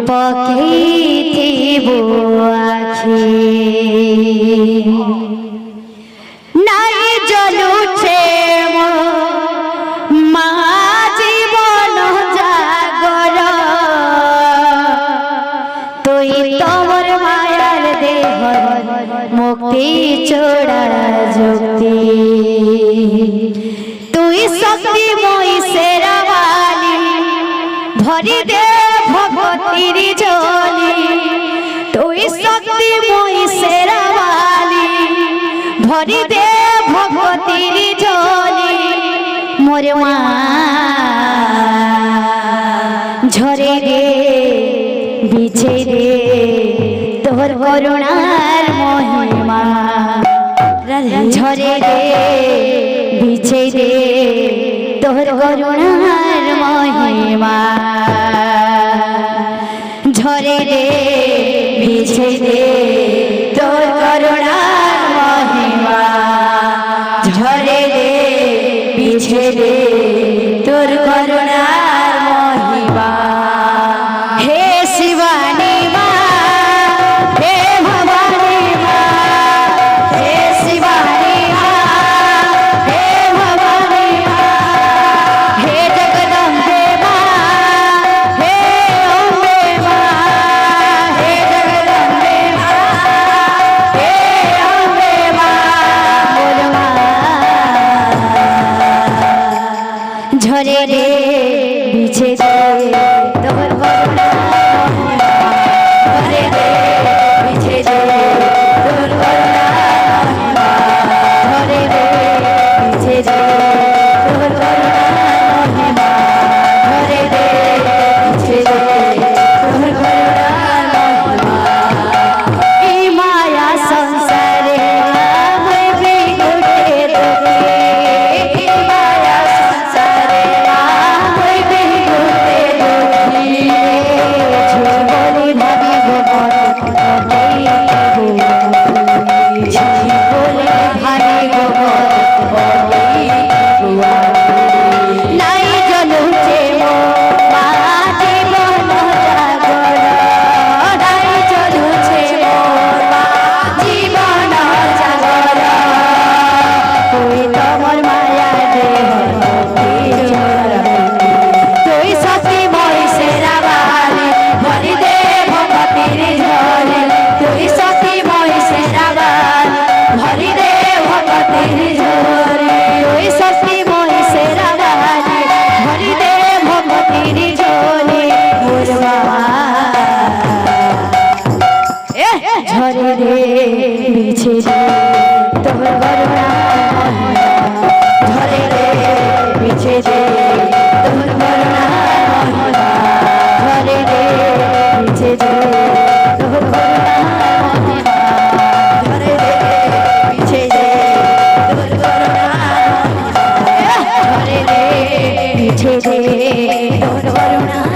পকেইথিব আখি নাই জ্বলুছে মা জীবন জাগর তুই তোর মায়ার দেহ মুক্তি চোড়া যুক্তি তুই শক্তিময়ী শেরাওয়ালি ভরি দে ভগতির ঝোলি তুই শক্তিময়ী শেরাওয়ালি ভরি দে ভগতির ঝোলি মোরে মা ঝরে রে বিছে রে তোর করুণার মহিমা ঝরে রে বিছে রে তোর করুণার মহিমা ঝরে রে বিছে রে তোর করুণার মহিমা ঝরে রে বিছে রে তোর করুণার মহিমা হে শিবানী মা হে ভবানী মা হে শিবানী মা হে ভবানী মা হে জগদম্বে মা হে অম্বে মা হে জগদম্বে মা হে অম্বে মা মোর মা ঝরে রে বিছে রে তোর করুণা ঝরে রে বিছে রে তোর করুণা ঝরে রে বিছে রে তোর করুণা মহিমা ঝরে রে বিছে রে তোর করুণা মহিমা এই মায়া সংসারে আমি বিঘটে দুঃখী এই মায়া সংসারে আমি বিঘটে দুঃখী ঝুল বলি ভাবি গোবর ঝুল বলি ভাবি গোবর নাই জ্বলুছে মা জীবন জাগর নাই জ্বলুছে মা জীবন জাগর তুই তোমার মায়া দেহ তুই শক্তিময়ী শেরাওয়ালি ভরি দে ভগতির ঝোলি তুই শক্তিময়ী শেরাওয়ালি ভরি দে ভগতির ঝোলি তুই শক্তিময়ী শেরাওয়ালি ভরি দে ভগতির ঝোলি মোর মা ঝরে রে বিছে রে তোর করুণা ঝরে রে বিছে রে তোর করুণা ঝরে রে বিছে রে তোর করুণা ঝরে রে বিছে রে তোর করুণা ঝরে রে বিছে রে তোর করুণা